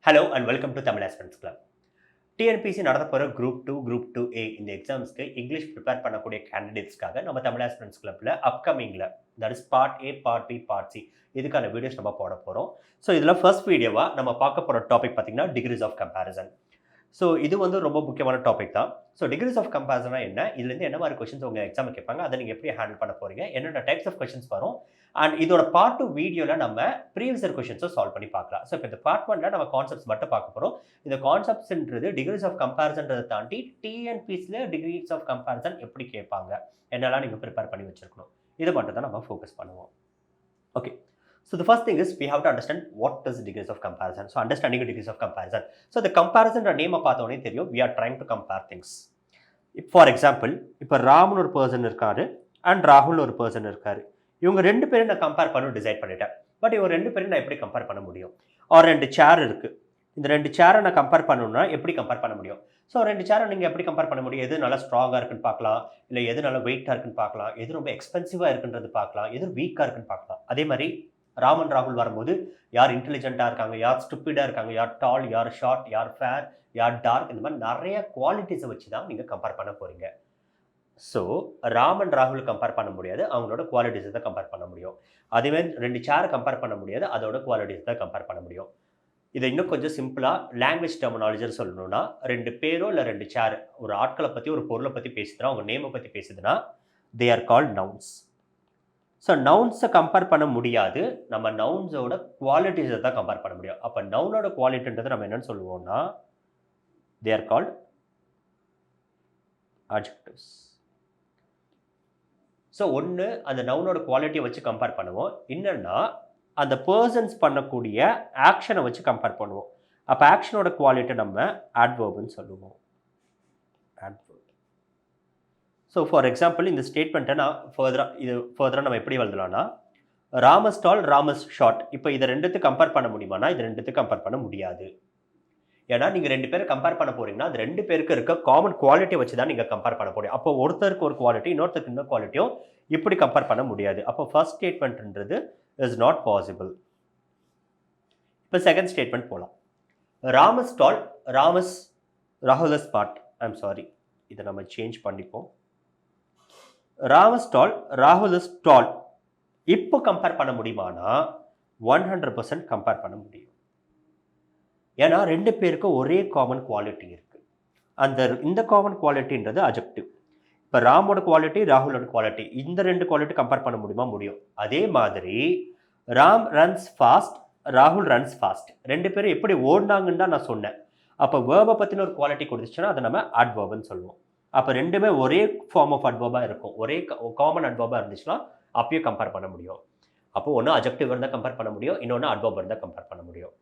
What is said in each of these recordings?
Hello and welcome to Tamil Aspirants Club. TNPSC நடத்த போகிற group 2 ஏ இந்த எக்ஸாம்ஸ்க்கு இங்கிலீஷ் ப்ரிப்பேர் பண்ணக்கூடிய கேண்டிடேட்ஸ்க்காக நம்ம தமிழ் ஆஸ்பிரன்ஸ் கிளப்பில் அப்கமிங்கில் that is part A, part B, part C இதுக்கான வீடியோஸ் நம்ம போட போகிறோம். ஸோ இதில் ஃபர்ஸ்ட் வீடியோவாக நம்ம பார்க்க போகிற டாபிக் பார்த்தீங்கன்னா டிகிரிஸ் ஆஃப் கம்பேரிசன். ஸோ இது வந்து ரொம்ப முக்கியமான டாபிக் தான். ஸோ டிகிரிஸ் ஆஃப் கம்பேரிசனா என்ன, இதுலேருந்து என்ன மாதிரி கொஸ்டின்ஸ் உங்கள் எக்ஸாம் கேட்பாங்க, அதை நீங்கள் எப்படி ஹேண்டில் பண்ண போகிறீங்க, என்னென்ன டைப்ஸ் ஆஃப் கொஸ்டின்ஸ் வரும், அண்ட் இதோட பார்ட் 2 வீடியோவில் நம்ம ப்ரீவியஸ் கொஸ்டின்ஸும் சால்வ் பண்ணி பார்க்கலாம். ஸோ இப்போ இந்த பார்ட் 1ல் நம்ம கான்செப்ட்ஸ் மட்டும் பார்க்க போகிறோம். இந்த கான்செப்ட்ஸ்ன்றது டிகிரிஸ் ஆஃப் கம்பேரிசன்றதை தாண்டி டிஎன்பிசியில் டிகிரிஸ் ஆஃப் கம்பேரிசன் எப்படி கேட்பாங்க, என்னெல்லாம் நீங்கள் ப்ரிப்பேர் பண்ணி வச்சிருக்கணும், இதை மட்டும் தான் நம்ம ஃபோக்கஸ் பண்ணுவோம். Okay. So the first thing is we have to understand what is degrees of comparison. So understanding degrees of comparison. So the comparison name பார்த்தோனே தெரியும், we are trying to compare things. For example, இப்போ ராமன் ஒரு person இருக்காரு and ராகுல் ஒரு person இருக்காரு. இவங்க ரெண்டு பேரும் நான் கம்பேர் பண்ண டிசைட் பண்ணிட்டேன். பட் இவங்க ரெண்டு பேரும் நான் எப்படி கம்பேர் பண்ண முடியும்? ஒரு ரெண்டு சேர் இருக்கு. இந்த ரெண்டு சேரை நான் கம்பேர் பண்ணணும்னா எப்படி கம்பேர் பண்ண முடியும்? ஸோ ரெண்டு சேரை நீங்கள் எப்படி கம்பேர் பண்ண முடியும்? எது நல்லா ஸ்ட்ராங்காக இருக்குன்னு பார்க்கலாம், இல்லை எது நல்லா வெயிட்டாக இருக்குன்னு பார்க்கலாம், எது ரொம்ப எக்ஸ்பென்சிவாக இருக்குன்றது பார்க்கலாம், எது வீக்காக இருக்குன்னு பார்க்கலாம். அதே மாதிரி ராமன் ராகுல் வரும்போது யார் இன்டெலிஜென்ட்டாக இருக்காங்க, யார் ஸ்டூப்பிடாக இருக்காங்க, யார் டால், யார் ஷார்ட், யார் ஃபேர், யார் டார்க், இந்த மாதிரி நிறைய குவாலிட்டிஸை வச்சு தான் நீங்கள் கம்பேர் பண்ண போகிறீங்க. ஸோ ராமன் ராகுல் கம்பேர் பண்ண முடியாது, அவங்களோட குவாலிட்டிஸை தான் கம்பேர் பண்ண முடியும். அதேமாதிரி ரெண்டு சேரை கம்பேர் பண்ண முடியாது, அதோட குவாலிட்டிஸை தான் கம்பேர் பண்ண முடியும். இதை இன்னும் கொஞ்சம் சிம்பிளாக லாங்குவேஜ் டெர்மினாலஜி சொல்லணும்னா, ரெண்டு பேரோ இல்லை ரெண்டு சேர் ஒரு ஆட்களை பற்றி ஒரு பொருளை பற்றி பேசுதுன்னா, அவங்க நேமை பற்றி பேசுதுன்னா they are called nouns. So நவுன்ஸை கம்பேர் பண்ண முடியாது, நம்ம நவுன்ஸோட குவாலிட்டிஸை தான் கம்பேர் பண்ண முடியும். அப்போ நவுனோட குவாலிட்டின்றது நம்ம என்னன்னு சொல்லுவோம்னா தே ஆர் கால்ட் அட்ஜெக்டிவ்ஸ். ஸோ ஒன்று அந்த நவுனோட குவாலிட்டியை வச்சு கம்பேர் பண்ணுவோம், இன்னொன்னா அந்த பர்சன்ஸ் பண்ணக்கூடிய ஆக்ஷனை வச்சு கம்பேர் பண்ணுவோம். அப்போ ஆக்ஷனோட குவாலிட்டி நம்ம அட்வர்ப்னு சொல்லுவோம். ஸோ ஃபார் எக்ஸாம்பிள் இந்த ஸ்டேட்மெண்ட்டை நான் ஃபர்தராக நம்ம எப்படி எழுதலாம்னா, ராமஸ் டால், ராமஸ் ஷார்ட். இப்போ இதை ரெண்டுத்துக்கு கம்பேர் பண்ண முடியுமானா இது ரெண்டுத்துக்கு கம்பேர் பண்ண முடியாது. ஏன்னா நீங்கள் ரெண்டு பேரும் கம்பேர் பண்ண போறீங்கன்னா அது ரெண்டு பேருக்கு இருக்க காமன் குவாலிட்டியை வச்சு தான் நீங்கள் கம்பேர் பண்ண போறீங்க. அப்போ ஒருத்தருக்கு ஒரு குவாலிட்டி, இன்னொருத்தருக்கு இன்னொரு குவாலிட்டியும் இப்படி கம்பேர் பண்ண முடியாது. அப்போ ஃபர்ஸ்ட் ஸ்டேட்மெண்ட்ன்றது இஸ் நாட் பாசிபிள். இப்போ செகண்ட் ஸ்டேட்மெண்ட் போகலாம். ராமஸ் டால், ராகுல் இஸ் ஸ்மார்ட். ஐம் சாரி, இதை நம்ம சேஞ்ச் பண்ணிப்போம். ராமஸ் டால், ராகுல் இஸ் டால். இப்போ கம்பேர் பண்ண முடியுமானா 100% கம்பேர் பண்ண முடியும். ஏன்னா ரெண்டு பேருக்கு ஒரே காமன் குவாலிட்டி இருக்கு. இந்த காமன் குவாலிட்டின்றது அட்ஜெக்டிவ். இப்போ ராமோட குவாலிட்டி, ராகுலோட குவாலிட்டி, இந்த ரெண்டு குவாலிட்டி கம்பேர் பண்ண முடியுமா? முடியும். அதே மாதிரி ராம் ரன்ஸ் ஃபாஸ்ட், ராகுல் ரன்ஸ் ஃபாஸ்ட். ரெண்டு பேரும் எப்படி ஓடினாங்கன்னு தான் நான் சொன்னேன். அப்போ வேர்பை பற்றின ஒரு குவாலிட்டி கொடுத்துச்சுன்னா அதை நம்ம அட்வர்ப்னு சொல்லுவோம். அப்போ ரெண்டுமே ஒரே ஃபார்ம் ஆஃப் அட்வர்பாக இருக்கும், ஒரே காமன் அட்வர்பாக இருந்துச்சுன்னா அப்பயும் கம்பேர் பண்ண முடியும். அப்போ ஒன்று அட்ஜெக்டிவ் இருந்தால் கம்பேர் பண்ண முடியும், இன்னொன்று அட்வர்ப் இருந்தால் கம்பேர் பண்ண முடியும்.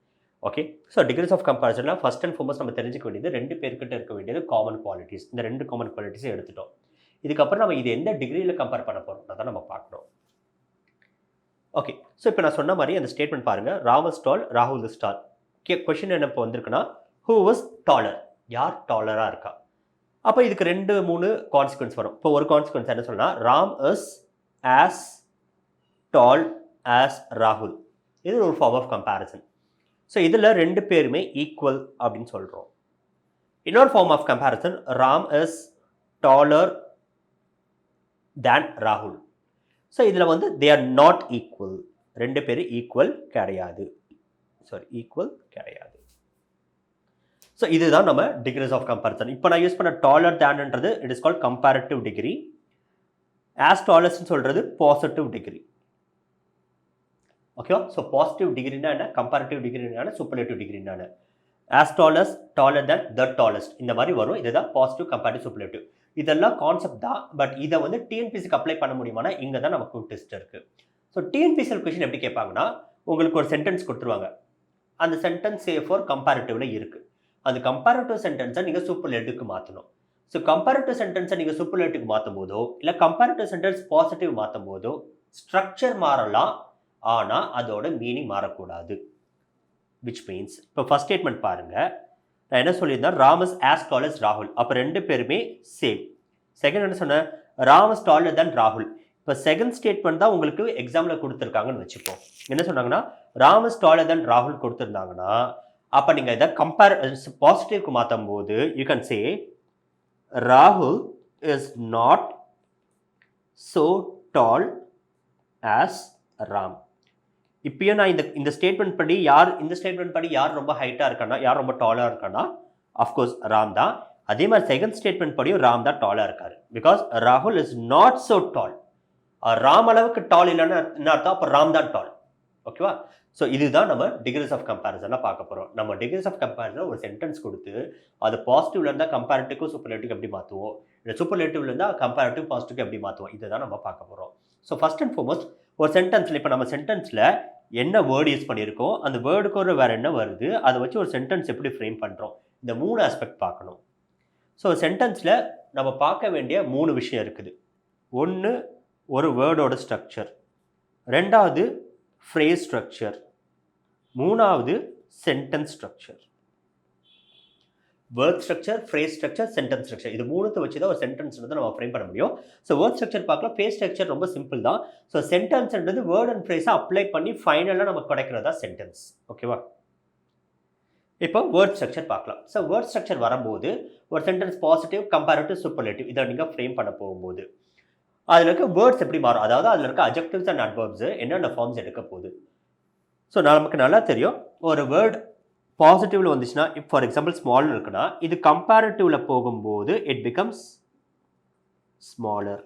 ஓகே. ஸோ டிகிரிஸ் ஆஃப் கம்பேரிசனில் ஃபர்ஸ்ட் அண்ட் ஃபார்மஸ்ட் நம்ம தெரிஞ்சுக்க வேண்டியது ரெண்டு பேர்கிட்ட இருக்க வேண்டியது காமன் குவாலிட்டிஸ். இந்த ரெண்டு காமன் குவாலிட்டிஸை எடுத்துட்டோம். இதுக்கப்புறம் நம்ம இது எந்த டிகிரியில் கம்பேர் பண்ண போகிறோம்னா தான் நம்ம பார்க்கணும். ஓகே. ஸோ இப்போ நான் சொன்ன மாதிரி அந்த ஸ்டேட்மெண்ட் பாருங்கள், ராமஸ் டால், ராகுல் இஸ் டால். கொஷின் என்ன இப்போ வந்திருக்குன்னா, ஹூ வாஸ் டாலர், யார் டாலராக இருக்கா? அப்போ இதுக்கு 2-3 கான்சிக்வன்ஸ் வரும். இப்போ ஒரு கான்சிக்வன்ஸ் என்ன சொல்லலாம், Ram is as tall as ராகுல். இது ஒரு ஃபார்ம் ஆஃப் கம்பேரிசன். ஸோ இதில் ரெண்டு பேருமே ஈக்குவல் அப்படின்னு சொல்கிறோம். இன்னொரு form of comparison, Ram is taller than ராகுல். ஸோ இதில் வந்து தே ஆர் நாட் ஈக்குவல், ரெண்டு பேரும் ஈக்குவல் கிடையாது. ஸோ இதுதான் நம்ம டிகிரிஸ் ஆஃப் கம்பேரிசன். இப்போ நான் யூஸ் பண்ண டாலர் தேன்ன்றது it is called comparative degree. As டாலர்ஸ்ன்னு சொல்கிறது பாசிட்டிவ் டிகிரி. ஓகேவா? ஸோ பாசிட்டிவ் டிகிரினா என்ன, கம்பேரிட்டிவ் டிகிரினா, சூப்பர்லேட்டிவ் டிகிரினா என்ன, as tall as, taller than, the tallest, இந்த மாதிரி வரும். இதுதான் பாசிட்டிவ், கம்பேரிட்டிவ், சூப்பர்லேட்டிவ். இதெல்லாம் கான்செப்ட் தான். பட் இதை வந்து டிஎன்பிசிக்கு அப்ளை பண்ண முடியுமானா இங்கே தான் நமக்கு டெஸ்ட் இருக்குது. ஸோ டிஎன்பிசிஎல் கொஷின் எப்படி கேட்பாங்கன்னா, உங்களுக்கு ஒரு சென்டென்ஸ் கொடுத்துருவாங்க. அந்த சென்டென்ஸ் ஃபார் கம்பேரிட்டிவ்ல இருக்குது. அந்த கம்பேரிட்டிவ் சென்டென்ஸை நீங்கள் சூப்பர்லேட்டிவ்க்கு மாற்றணும். ஸோ கம்பேரிட்டிவ் சென்டென்ஸை நீங்கள் சூப்பர்லேட்டிவ்க்கு மாற்றும் போதோ இல்லை கம்பேரிட்டிவ் சென்டென்ஸ் பாசிட்டிவ் மாற்றும் போதோ ஸ்ட்ரக்சர் மாறலாம், ஆனால் அதோட மீனிங் மாறக்கூடாது. விச் மீன்ஸ் இப்போ ஃபர்ஸ்ட் ஸ்டேட்மெண்ட் பாருங்கள், நான் என்ன சொல்லியிருந்தேன், ராமஸ் ஆஸ் டால் அஸ் ராகுல். அப்போ ரெண்டு பேருமே சேம். செகண்ட் என்ன சொன்னேன், ராமஸ் டாலர் தேன் ராகுல். இப்போ செகண்ட் ஸ்டேட்மெண்ட் தான் உங்களுக்கு எக்ஸாமில் கொடுத்துருக்காங்கன்னு வச்சுப்போம். என்ன சொன்னாங்கன்னா, ராமஸ் டாலர் தேன் ராகுல் கொடுத்துருந்தாங்கன்னா அப்போ நீங்கள் இதை கம்பேர் பாசிட்டிவ்க்கு மாற்றும் போது யூ கேன் சே ராகுல் is not so tall as Ram. இப்பயும் நான் இந்த ஸ்டேட்மெண்ட் படி யார் ரொம்ப ஹைட்டாக இருக்கானா, யார் ரொம்ப டாலாக இருக்கானா, அஃப்கோர்ஸ் ராம் தான். அதே மாதிரி செகண்ட் ஸ்டேட்மெண்ட் படியும் ராம் தான் டாலாக இருக்காரு. பிகாஸ் ராகுல் இஸ் நாட் ஸோ டால். ராம் அளவுக்கு டால் இல்லைன்னு என்ன அர்த்தம்? அப்போ ராம் தான் டால். ஓகேவா? ஸோ இதுதான் நம்ம டிகிரிஸ் ஆஃப் கம்பேரிசனாக பார்க்க போகிறோம். நம்ம டிகிரிஸ் ஆஃப் கம்பேரிசன் ஒரு சென்டென்ஸ் கொடுத்து அது பாசிட்டிவ்ல இருந்தால் கம்பேரிட்டிவ்க்கும் சூப்பர்லேட்டிவ் எப்படி மாற்றுவோம், இல்லை சூப்பர்லேட்டிவ்ல இருந்தால் கம்பேரிட்டிவ் பாசிட்டிவ் எப்படி மாற்றுவோம், இதை தான் நம்ம பார்க்க போகிறோம். ஸோ ஃபர்ஸ்ட் அண்ட் ஃபார்மோஸ்ட் ஒரு சென்டென்ஸில் இப்போ நம்ம சென்டென்ஸில் என்ன வேர்டு யூஸ் பண்ணியிருக்கோம், அந்த வேர்டுக்கு ஒரு வேறு என்ன வருது, அதை வச்சு ஒரு சென்டென்ஸ் எப்படி ஃப்ரேம் பண்ணுறோம், இந்த 3 ஆஸ்பெக்ட் பார்க்கணும். ஸோ சென்டென்ஸில் நம்ம பார்க்க வேண்டிய 3 விஷயம் இருக்குது. ஒன்று ஒரு வேர்டோட ஸ்ட்ரக்சர், ரெண்டாவது ஃப்ரேஸ் ஸ்ட்ரக்சர், மூணாவது sentence structure. Word structure, phrase structure, sentence structure, இது 3 வச்சு தான் ஒரு சென்டென்ஸ் வந்து நம்ம ஃப்ரேம் பண்ண முடியும். ஸோ வேர்ட் ஸ்ட்ரக்சர் பார்க்கலாம். ஃப்ரேஸ் ஸ்ட்ரக்சர் ரொம்ப சிம்பிள் தான். ஸோ சென்டென்ஸ்ன்றது வேர்ட் அண்ட் ஃப்ரேஸை அப்ளை பண்ணி ஃபைனலாக நமக்கு கிடைக்கிறதா சென்டென்ஸ். ஓகேவா? இப்போ வேர்ட் ஸ்ட்ரக்சர் பார்க்கலாம். ஸோ வேர்ட் ஸ்ட்ரக்சர் வரும்போது ஒரு சென்டென்ஸ் பாசிட்டிவ், கம்பேரிட்டிவ், சூப்பர்லேட்டிவ் இதை நீங்கள் ஃப்ரேம் பண்ண போகும்போது அதில் இருக்க வேர்ட்ஸ் எப்படி மாறும், அதாவது அதில் இருக்க அட்ஜெக்டிவ்ஸ் அண்ட் அட்வர்ப்ஸ் என்னென்ன ஃபார்ம்ஸ் எடுக்க போகுது. ஸோ நமக்கு நல்லா தெரியும், ஒரு வேர்ட் பாசிட்டிவ்ல வந்துச்சுன்னா, இப்போ ஃபார் எக்ஸாம்பிள் ஸ்மால் இருக்குன்னா, இது கம்பேரிட்டிவ்ல போகும்போது இட் பிகம்ஸ் ஸ்மாலர்,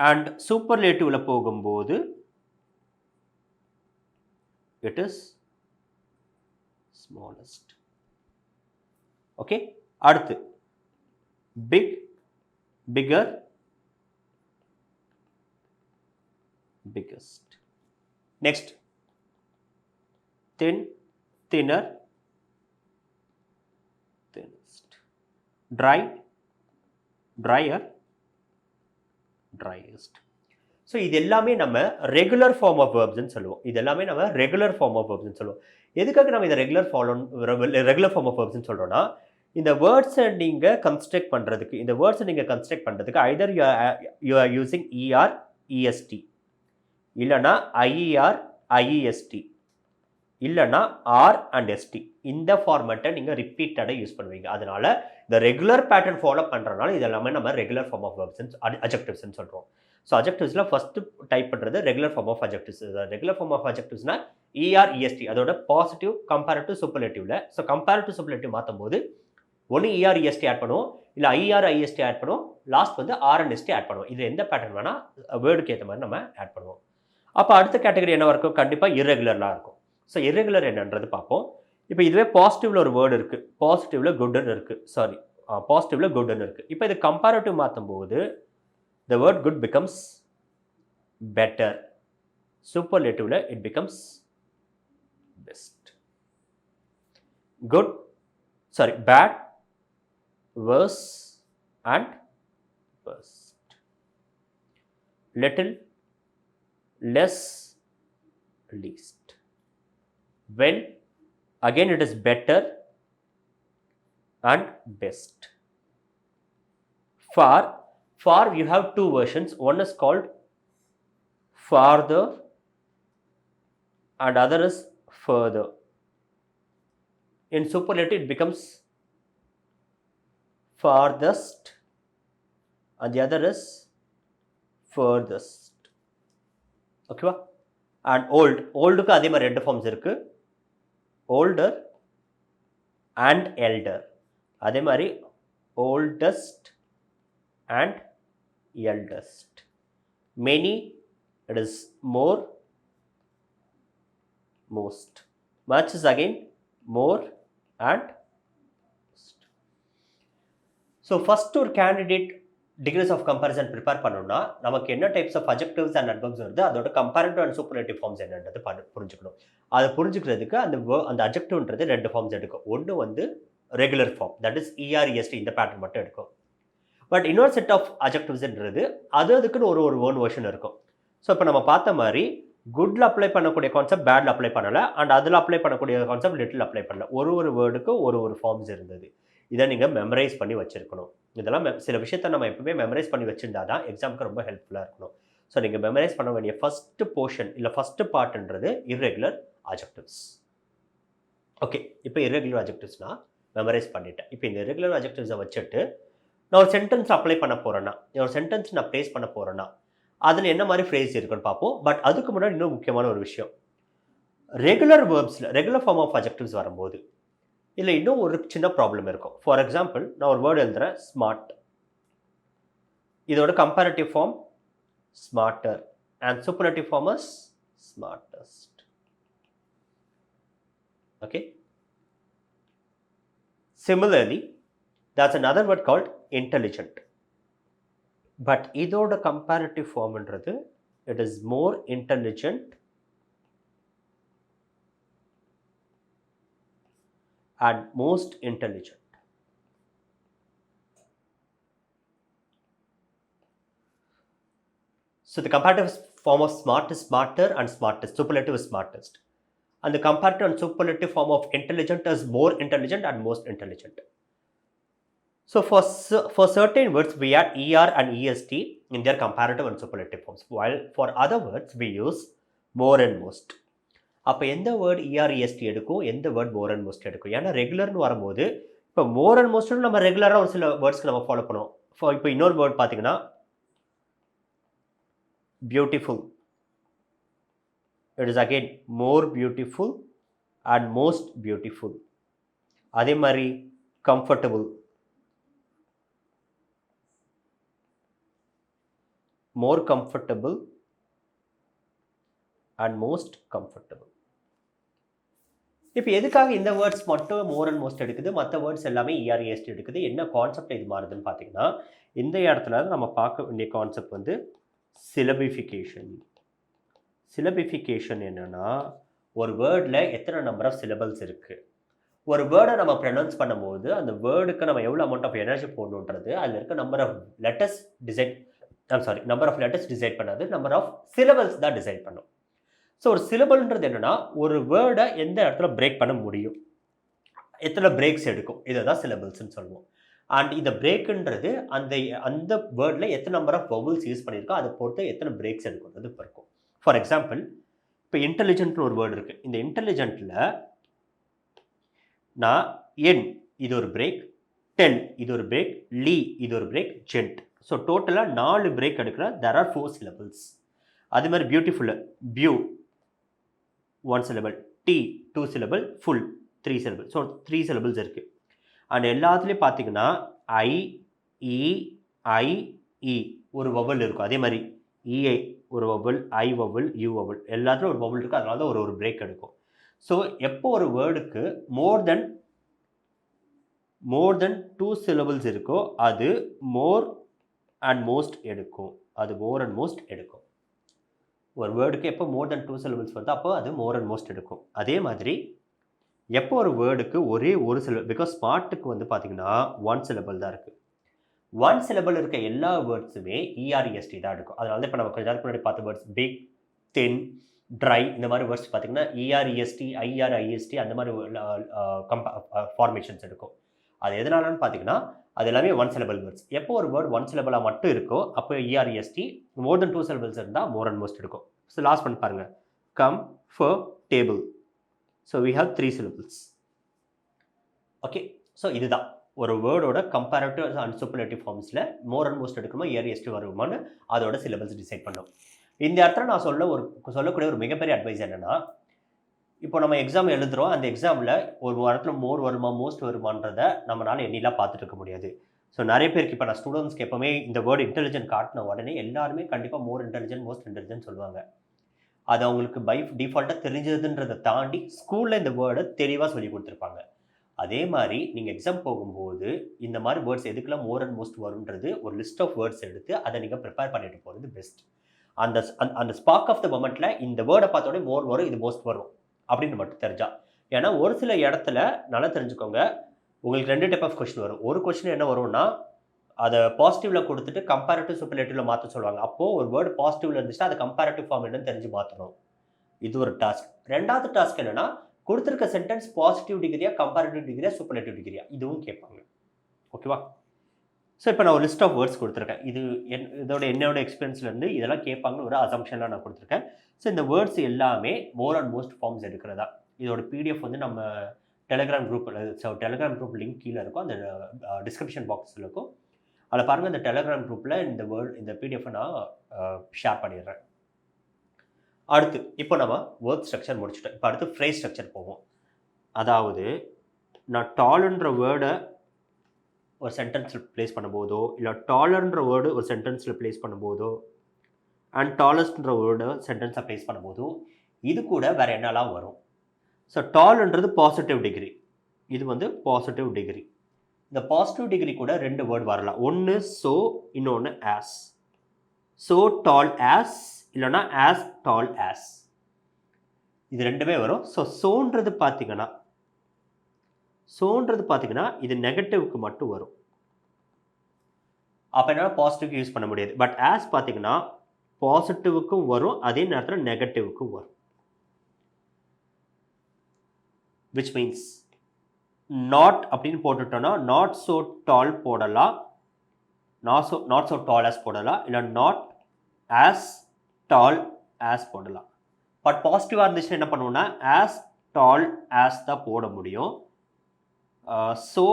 அண்ட் சூப்பர்லேட்டிவ்ல போகும்போது இட் இஸ் ஸ்மாலஸ்ட். ஓகே, அடுத்து big, bigger, biggest. Next, thin, thinner, thinnest. Dry, drier, driest. So இது எல்லாமே நம்ம ரெகுலர் ஃபார்ம் ஆஃப் வேர்ப்ஸ்ன்னு சொல்லுவோம். இது எல்லாமே நம்ம ரெகுலர் ஃபார்ம் ஆஃப் வேர்ப்ஸ்ன்னு சொல்லுவோம். எதுக்காக நம்ம இதை ரெகுலர் ஃபார்ம் ஆஃப் வேர்ப்ஸ்ன்னு சொல்கிறோன்னா, இந்த வேர்ட்ஸை நீங்கள் கன்ஸ்ட்ரக்ட் பண்ணுறதுக்கு Hyder you are using ER, EST, இல்லைனா ஐஇஆர், ஐஇஎஸ்டி, இல்லைனா ஆர் அண்ட் எஸ்டி. இந்த ஃபார்மேட்டை நீங்கள் ரிப்பீட்டடாக யூஸ் பண்ணுவீங்க. அதனால இந்த ரெகுலர் பேட்டர்ன் ஃபாலோ பண்ணுறதுனால இது எல்லாமே நம்ம ரெகுலர் ஃபார்ம் ஆஃப் வேர்ப்ஸ் அட்ஜெக்டிவ்ஸ்ன்னு சொல்கிறோம். ஸோ அட்ஜெக்டிவ்ஸில் ஃபஸ்ட்டு டைப் பண்ணுறது regular form of adjectives. Regular form of அட்ஜெக்டிவ்ஸ்னா இஆர், இஎஸ்டி, அதோட பாசிட்டிவ், கம்பேரிட்டிவ், சூப்பர்லேட்டிவ்ல. ஸோ கம்பேரிட்டிவ், சூப்பர்லேட்டிவ் மாற்றும் போது ஒன்று இஆர், இஎஸ்டி ஆட் பண்ணுவோம், இல்லை ஐஆர், ஐஎஸ்டி ஆட் பண்ணுவோம், லாஸ்ட் வந்து ஆர் அண்ட் எஸ்டி ஆட் பண்ணுவோம். இது எந்த பேட்டர்ன் வேணால் வேர்டுக்கு ஏற்ற மாதிரி நம்ம ஆட் பண்ணுவோம். அப்போ அடுத்த கேட்டகரி என்னவா இருக்கும்? கண்டிப்பாக இர்ரெகுலர்லாம் இருக்கும். ஸோ இர்ரெகுலர் என்னன்றது பார்ப்போம். இப்போ இதுவே பாசிட்டிவ்ல ஒரு வேர்டு இருக்குது, பாசிட்டிவ்ல குட்னு இருக்குது, பாசிட்டிவ்ல குட்னு இருக்குது. இப்போ இது கம்பேரிட்டிவ் மாற்றும் போது the word good becomes better, superlatively it becomes best. Bad, worse and worst. Little, less, least. When, again it is better and best. For you have 2 versions. One is called farther and other is further. In superlative it becomes farthest and the other is furthest. Okay? And oldக்கு அதே மாதிரி 2 forms இருக்கு, older and elder. அதே மாதிரி oldest and eldest. Many, it is more, most. Much is again more and most. So first ஒரு candidate degrees of comparison prepare பண்ணணும்னா நமக்கு என்ன types of adjectives and adverbs வருது, அதோட கம்பேரிட்டிவ் அண்ட் சூப்பர்லேட்டிவ் ஃபார்ம்ஸ் என்னன்றது புரிஞ்சுக்கணும். அதை புரிஞ்சுக்கிறதுக்கு அந்த அட்ஜெக்டிவ்ன்றது 2 ஃபார்ம்ஸ் எடுக்கும். ஒன்று வந்து ரெகுலர் ஃபார்ம், தட் இஸ் இஆர்இஎஸ்டி, இந்த பேட்டர்ன் மட்டும் எடுக்கும். பட் இன்னொரு செட் ஆஃப் அட்ஜெக்டிவ்ஸ்ன்றது அதுக்குன்னு ஒரு ஓன் வெர்ஷன் இருக்கும். ஸோ இப்போ நம்ம பார்த்த மாதிரி குட்ல அப்ளை பண்ணக்கூடிய கான்செப்ட் பேட்ல அப்ளை பண்ணலை, அண்ட் அதில் அப்ளை பண்ணக்கூடிய கான்செப்ட் லிட்டில் அப்ளை பண்ணல. ஒரு வேர்டுக்கு ஒரு ஃபார்ம்ஸ் இருந்தது. இதை நீங்கள் மெமரைஸ் பண்ணி வச்சிருக்கணும். இதெல்லாம் சில விஷயத்தை நம்ம எப்பவுமே மெமரைஸ் பண்ணி வச்சிருந்தா தான் எக்ஸாமுக்கு ரொம்ப ஹெல்ப்ஃபுல்லாக இருக்கணும். ஸோ நீங்கள் மெமரைஸ் பண்ண வேண்டிய ஃபர்ஸ்ட் போர்ஷன் இல்லை ஃபர்ஸ்ட் பார்ட்ன்றது இர்ரெகுலர் அட்ஜெக்டிவ்ஸ். ஓகே, இப்போ irregular adjectives நான் மெமரைஸ் பண்ணிட்டேன். இப்போ இந்த irregular adjectives வச்சுட்டு நான் ஒரு சென்டென்ஸ் அப்ளை பண்ண போறேன்னா, ஒரு சென்டென்ஸ் நான் ப்ளேஸ் பண்ண போறேன்னா, அதில என்ன மாரி ஃப்ரேஸ் இருக்குன்னு பார்ப்போம். பட் அதுக்கு முன்னாடி இன்னும் முக்கியமான ஒரு விஷயம். ரெகுலர் வேர்ப்ஸ்ல ரெகுலர் ஃபார்ம் ஆஃப் அட்ஜெக்டிவ்ஸ் வரும்போது, இதில இன்னும் ஒரு சின்ன ப்ராப்ளம் இருக்கும். ஃபார் எக்ஸாம்பிள் நான் ஒரு வேர்ட் எழுதுறேன் ஸ்மார்ட். இதோட comparative form smarter and superlative form is smartest. Okay. Similarly, that's another word called intelligent. But இதோட comparative form என்றது it is more intelligent and most intelligent. So the comparative form of smart is smarter and smartest. Superlative is smartest. And the comparative and superlative form of intelligent is more intelligent and most intelligent. So for certain words we add er and est in their comparative and superlative forms, while for other words we use more and most. அப்போ எந்த word இஆர்இஎஸ்டி எடுக்கும், எந்த word more and most எடுக்கும்? ஏன்னா ரெகுலர்னு வரும்போது இப்போ more and மோஸ்ட்னு நம்ம ரெகுலராக ஒரு சில வேர்ட்ஸ்க்கு நம்ம ஃபாலோ பண்ணுவோம். இப்போ இன்னொரு வேர்ட் பார்த்தீங்கன்னா beautiful. It is again more beautiful and most beautiful. அதே மாதிரி comfortable, more comfortable and most comfortable. இப்போ எதுக்காக இந்த வேர்ட்ஸ் மட்டும் மோர் அண்ட் மோஸ்ட் எடுக்குது, மற்ற வேர்ட்ஸ் எல்லாமே இஆர்இஎஸ்டி எடுக்குது? என்ன கான்செப்ட் இது மாறுதுன்னு பார்த்தீங்கன்னா, இந்த இடத்துல நம்ம பார்க்க வேண்டிய கான்செப்ட் வந்து சிலபிஃபிகேஷன். சிலபிஃபிகேஷன் என்னன்னா, ஒரு வேர்டில் எத்தனை நம்பர் ஆஃப் சிலபிள்ஸ் இருக்குது, ஒரு வேர்டை நம்ம ப்ரொனவுன்ஸ் பண்ணும்போது அந்த வேர்டுக்கு நம்ம எவ்வளோ அமௌண்ட் ஆஃப் எனர்ஜி போடணுன்றது அதில் இருக்க number of letters number of letters decide பண்ணாது, நம்பர் ஆஃப் சிலபல்ஸ் தான் டிசைட் பண்ணும். ஸோ ஒரு சிலபல்ன்றது என்னன்னா, ஒரு வேர்டை எந்த இடத்துல பிரேக் பண்ண முடியும், எத்தனை பிரேக்ஸ் எடுக்கும், இதை தான் சிலபல்ஸ்ன்னு சொல்லுவோம். அண்ட் இந்த பிரேக்குன்றது அந்த அந்த வேர்டில் எத்தனை நம்பர் ஆஃப் வவல்ஸ் யூஸ் பண்ணியிருக்கோ அதை பொறுத்து எத்தனை பிரேக்ஸ் எடுக்கிறது இப்போ இருக்கும். ஃபார் எக்ஸாம்பிள் இப்போ இன்டெலிஜென்ட்னு ஒரு வேர்டு இருக்குது. இந்த இன்டெலிஜென்ட்டில் நான் என் இது ஒரு பிரேக், டெல் இது ஒரு பிரேக், லீ இது ஒரு பிரேக், ஜென்ட். ஸோ டோட்டலாக 4 பிரேக் எடுக்கிறேன். There are 4 syllables. அது மாதிரி beautiful beau 1 syllable, ti 2 syllable, ful 3 syllable. So 3 syllables இருக்குது. அண்ட் எல்லாத்துலேயும் பார்த்தீங்கன்னா ஐ இ ஐ இ ஒரு வவல் இருக்கும். அதே மாதிரி இஐ ஒரு vowel, I vowel, you vowel, எல்லாத்துலையும் ஒரு வவல் இருக்குது. அதனால தான் ஒரு பிரேக் எடுக்கும். ஸோ எப்போ ஒரு வேர்டுக்கு மோர் தென் 2 syllables இருக்கோ அது மோர் அண்ட் மோஸ்ட் எடுக்கும். அது மோர் அண்ட் மோஸ்ட் எடுக்கும். ஒரு வேர்டுக்கு எப்போ மோர் தென் 2 syllables வருதோ அப்போ அது மோர் அண்ட் மோஸ்ட் எடுக்கும். அதே மாதிரி எப்போ ஒரு வேர்டுக்கு ஒரே ஒரு சிலபல், பிகாஸ் ஸ்மார்ட்டுக்கு வந்து பார்த்தீங்கன்னா 1 syllable தான் இருக்குது. 1 syllable இருக்க எல்லா வேர்ட்ஸுமே இஆர்இஎஸ்டி தான் எடுக்கும். அதனால தான் இப்போ நம்ம கொஞ்ச நேரத்துக்கு முன்னாடி பார்த்த வேர்ட்ஸ் பிக், தின், ட்ரை இந்த மாதிரி வேர்ட்ஸ் பார்த்தீங்கன்னா இஆர்இஎஸ்டி, ஐஆர்ஐஎஸ்டி அந்த மாதிரி ஃபார்மேஷன்ஸ் எடுக்கும். அது எதனாலன்னு பார்த்தீங்கன்னா அது எல்லாமே 1 syllable வேர்ட்ஸ். எப்போ ஒரு வேர்ட் 1 syllable மட்டும் இருக்கோ அப்போ இஆர்இஎஸ்டி, மோர் தென் 2 syllables இருந்தால் மோர் அண்ட் மோஸ்ட் எடுக்கும். ஸோ லாஸ்ட் பண்ணி பாருங்கள், comfortable. So we have 3 syllables. Okay. So இதுதான் ஒரு வேர்டோட கம்பேரிட்டிவ் அண்ட் சூப்பர்லேட்டிவ் ஃபார்ம்ஸில் மோர் அண்ட் மோஸ்ட் எடுக்குமா இஆர்இஎஸ்டி வருமானு அதோட சிலபஸ் டிசைட் பண்ணோம். இந்த இடத்துல நான் சொல்லக்கூடிய ஒரு மிகப்பெரிய அட்வைஸ் என்னென்னா, இப்போ நம்ம எக்ஸாம் எழுதுகிறோம். அந்த எக்ஸாமில் ஒரு வாரத்தில் மோர் வருமா மோஸ்ட் வருமானதை நம்மளால் எண்ணிலாம் பார்த்துட்டு இருக்க முடியாது. ஸோ நிறைய பேருக்கு இப்போ நான் ஸ்டூடெண்ட்ஸ்க்கு எப்போவுமே இந்த வேர்டு இன்டெலிஜென்ட் காட்டின உடனே எல்லாருமே கண்டிப்பாக மோர் இன்டெலிஜென்ட் மோஸ்ட் இன்டெலிஜென்ட் சொல்லுவாங்க. அது அவங்களுக்கு பை டிஃபால்ட்டாக தெரிஞ்சதுன்றதை தாண்டி ஸ்கூலில் இந்த வேர்டை தெளிவாக சொல்லி கொடுத்துருப்பாங்க. அதே மாதிரி நீங்கள் எக்ஸாம் போகும்போது இந்த மாதிரி வேர்ட்ஸ் எதுக்கெல்லாம் மோர் அண்ட் மோஸ்ட் வரும்ன்றது ஒரு லிஸ்ட் ஆஃப் வேர்ட்ஸ் எடுத்து அதை நீங்கள் ப்ரிப்பேர் பண்ணிட்டு போகிறது பெஸ்ட். அந்த ஸ்பார்க் ஆஃப் த மொமெண்ட்டில் இந்த வேர்டை பார்த்தோடனே மோர் வரும், இது மோஸ்ட் வரும் அப்படின்னு மட்டும் தெரிஞ்சா. ஏன்னா ஒரு சில இடத்துல நல்லா தெரிஞ்சுக்கோங்க, உங்களுக்கு 2 டைப் ஆஃப் கொஸ்டின் வரும். ஒரு கொஸ்டின் என்ன வரும்னா, அதை பாசிட்டிவில் கொடுத்துட்டு கம்பேரிட்டிவ் சூப்பர்லேட்டிவ்ல மாற்ற சொல்லுவாங்க. அப்போது ஒரு வேர்டு பாசிட்டிவ்ல இருந்துச்சுன்னா அது கம்பேரிட்டிவ் ஃபார்ம் என்னன்னு தெரிஞ்சு மாற்றணும். இது ஒரு டாஸ்க். 2வது டாஸ்க் என்னன்னா, கொடுத்துருக்க சென்டென்ஸ் பாசிட்டிவ் டிகிரியா, கம்பேரிட்டிவ் டிகிரியா, சூப்பர்லேட்டிவ் டிகிரியா, இதுவும் கேட்பாங்க. ஓகேவா? ஸோ இப்போ நான் ஒரு லிஸ்ட் ஆஃப் வேர்ட்ஸ் கொடுத்துருக்கேன். இது என்னோட எக்ஸ்பீரியன்ஸ்லேருந்து இதெல்லாம் கேட்பாங்கன்னு ஒரு அசம்ஷனாக நான் கொடுத்துருக்கேன். ஸோ இந்த வேர்ட்ஸ் எல்லாமே மோர் அண்ட் மோஸ்ட் ஃபார்ம்ஸ் எடுக்கிறதா. இதோட பிடிஎஃப் வந்து நம்ம Telegram group, so Telegram group link கீழே இருக்கும், அந்த டிஸ்கிரிப்ஷன் பாக்ஸில் இருக்கும். அதில் பாருங்கள், இந்த டெலிகிராம் குரூப்பில் இந்த பிடிஎஃப் நான் ஷேர் பண்ணிடுறேன். அடுத்து இப்போ நம்ம வேர்ட் ஸ்ட்ரக்சர் முடிச்சுட்டோம். இப்போ அடுத்து ஃப்ரேஸ் ஸ்ட்ரக்சர் போவோம். அதாவது நான் டால்ன்ற வேர்டை ஒரு சென்டென்ஸில் ப்ளேஸ் பண்ணும்போதோ, இல்லை டாலர்ன்ற வேர்டு ஒரு சென்டென்ஸில் ப்ளேஸ் பண்ணும்போதோ, அண்ட் டாலஸ்ட்ன்ற வேர்டை சென்டென்ஸை ப்ளேஸ் பண்ணும்போதோ, இது கூட வேறு என்னெல்லாம் வரும்? ஸோ டால்ன்றது பாசிட்டிவ் டிகிரி, இது வந்து பாசிட்டிவ் டிகிரி. இந்த பாசிட்டிவ் டிகிரி கூட 2 வேர்டு வரலாம். ஒன்று ஸோ, இன்னொன்று ஆஸ். ஸோ டால் ஆஸ், இல்லைனா ஆஸ் டால் ஆஸ், இது 2மே வரும். ஸோ சோன்றது பார்த்தீங்கன்னா இது நெகட்டிவ்க்கு மட்டும் வரும். அப்போ என்னால் பாசிட்டிவ்க்கு யூஸ் பண்ண முடியாது. பட் ஆஸ் பார்த்தீங்கன்னா பாசிட்டிவுக்கும் வரும், அதே நேரத்தில் நெகட்டிவ்க்கும் வரும். விச் மீன்ஸ் நாட் அப்படின்னு போட்டுட்டோன்னா நாட் ஸோ டால் போடலாம், நாட் ஸோ டால் ஆஸ் போடலாம், இல்லை நாட் ஆஸ் டால் ஆஸ் போடலாம். பட் பாசிட்டிவாக இருந்துச்சுன்னா என்ன பண்ணுவோம்னா ஆஸ் டால் ஆஸ் தான் போட முடியும். ஸோ